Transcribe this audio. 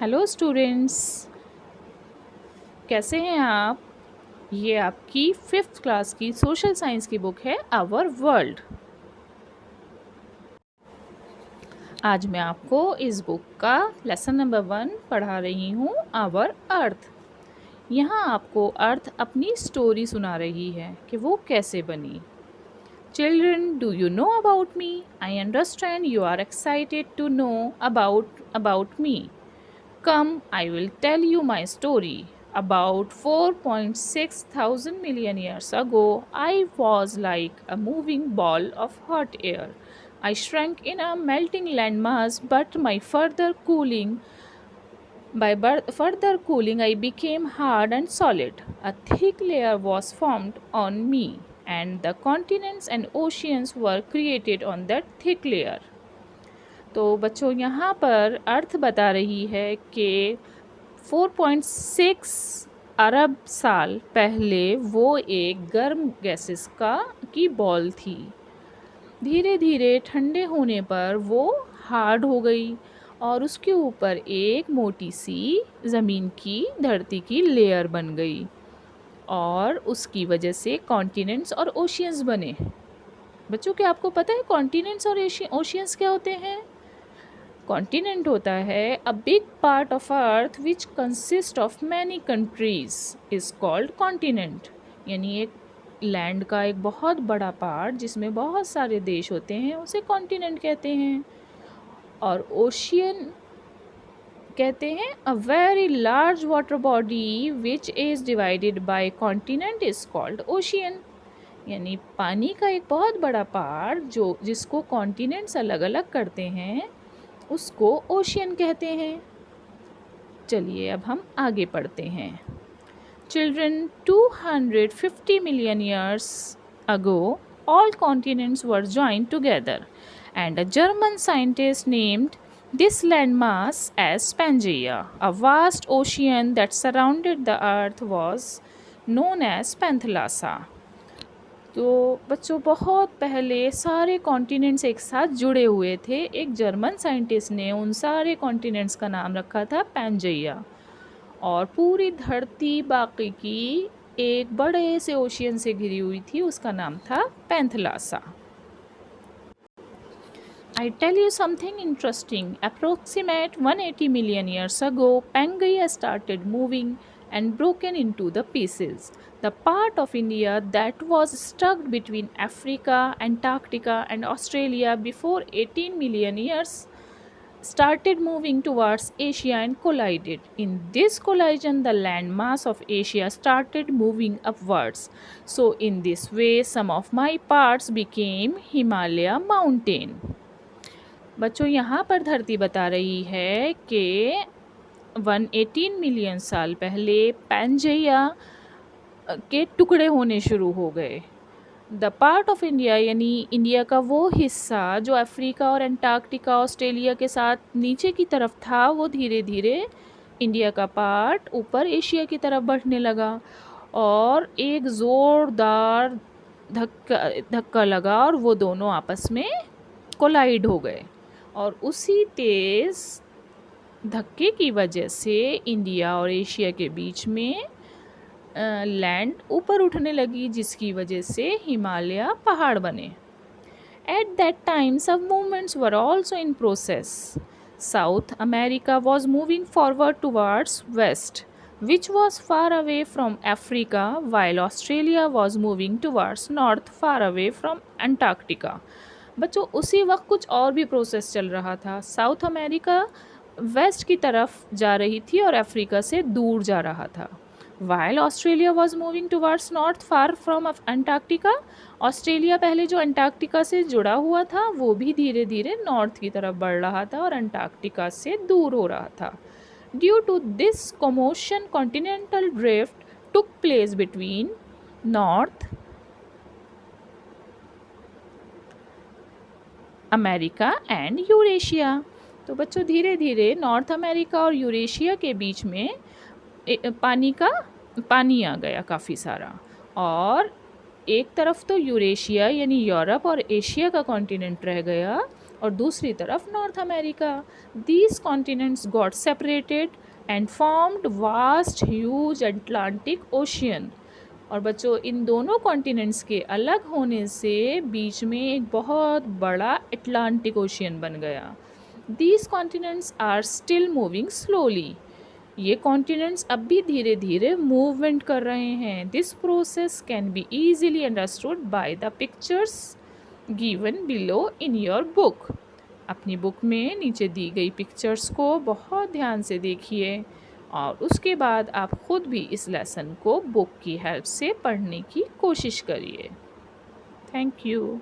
Hello students, कैसे हैं आप? ये आपकी फिफ्थ क्लास की सोशल साइंस की बुक है आवर वर्ल्ड। आज मैं आपको इस बुक का लेसन नंबर 1 पढ़ा रही हूँ, आवर अर्थ। यहाँ आपको अर्थ अपनी स्टोरी सुना रही है कि वो कैसे बनी। Children, do you know about me? I understand you are excited to know about me. Come, I will tell you my story. About 4.6 thousand million years ago, I was like a moving ball of hot air. I shrank in a melting landmass, but further cooling, I became hard and solid. A thick layer was formed on me, and the continents and oceans were created on that thick layer. तो बच्चों यहाँ पर अर्थ बता रही है कि 4.6 अरब साल पहले वो एक गर्म गैसेस की बॉल थी। धीरे धीरे ठंडे होने पर वो हार्ड हो गई और उसके ऊपर एक मोटी सी ज़मीन की धरती की लेयर बन गई और उसकी वजह से कॉन्टिनेंट्स और ओशियंस बने। बच्चों, क्या आपको पता है कॉन्टिनेंट्स और ओशियंस क्या होते हैं? कॉन्टिनेंट होता है a big part of earth which consist of many countries is called continent. यानी एक लैंड का एक बहुत बड़ा पार्ट जिसमें बहुत सारे देश होते हैं उसे कॉन्टिनेंट कहते हैं। और ओशियन कहते हैं a very large water body which is divided by continent is called ocean. यानी पानी का एक बहुत बड़ा पार्ट जो जिसको कॉन्टिनेंट्स अलग अलग करते हैं उसको ओशियन कहते हैं। चलिए अब हम आगे पढ़ते हैं। Children, 250 million years ago, all continents were joined together, and a German scientist named this landmass as Pangaea. A vast ocean that surrounded the earth was known as Panthalassa. तो बच्चों, बहुत पहले सारे कॉन्टिनेंट्स एक साथ जुड़े हुए थे। एक जर्मन साइंटिस्ट ने उन सारे कॉन्टिनेंट्स का नाम रखा था पैंजेया और पूरी धरती बाकी की एक बड़े से ओशियन से घिरी हुई थी, उसका नाम था Panthalassa. I tell you something interesting. Approximate 180 million years ago, Pangaea started moving and broken into the pieces. The part of India that was stuck between Africa, Antarctica, and Australia before 18 million years started moving towards Asia and collided. In this collision, the landmass of Asia started moving upwards. So, in this way, some of my parts became Himalaya mountain. बच्चों, यहाँ पर धरती बता रही है कि 118 million साल पहले पैंजेया के टुकड़े होने शुरू हो गए। द पार्ट ऑफ इंडिया यानी इंडिया का वो हिस्सा जो अफ्रीका और अंटार्कटिका ऑस्ट्रेलिया के साथ नीचे की तरफ था, वो धीरे धीरे इंडिया का पार्ट ऊपर एशिया की तरफ बढ़ने लगा और एक ज़ोरदार धक्का लगा और वो दोनों आपस में कोलाइड हो गए और उसी तेज़ धक्के की वजह से इंडिया और एशिया के बीच में लैंड ऊपर उठने लगी, जिसकी वजह से हिमालय पहाड़ बने। एट दैट टाइम सब movements were also in process. South America was moving forward towards west which was far away from Africa, while Australia was moving towards north far away from Antarctica. बच्चों, उसी वक्त कुछ और भी process चल रहा था। साउथ अमेरिका वेस्ट की तरफ जा रही थी और अफ्रीका से दूर जा रहा था। While Australia was moving towards north far from Antarctica, Australia पहले जो अंटार्कटिका से जुड़ा हुआ था वो भी धीरे धीरे नॉर्थ की तरफ बढ़ रहा था और अंटार्कटिका से दूर हो रहा था। Due to this commotion, continental drift took place between North America and Eurasia. तो बच्चों, धीरे धीरे नॉर्थ अमेरिका और यूरेशिया के बीच में पानी आ गया काफ़ी सारा और एक तरफ तो यूरेशिया यानी यूरोप और एशिया का कॉन्टिनेंट रह गया और दूसरी तरफ north America. These continents got separated and formed vast huge Atlantic ocean. और बच्चों, इन दोनों कॉन्टिनेंट्स के अलग होने से बीच में एक बहुत बड़ा अटलांटिक ओशियन बन गया। These continents are still moving slowly. ये कॉन्टिनेंट्स अब भी धीरे धीरे मूवमेंट कर रहे हैं। This process can be easily understood by the pictures given below in your book. अपनी बुक में नीचे दी गई पिक्चर्स को बहुत ध्यान से देखिए और उसके बाद आप खुद भी इस लेसन को बुक की हेल्प से पढ़ने की कोशिश करिए। Thank you.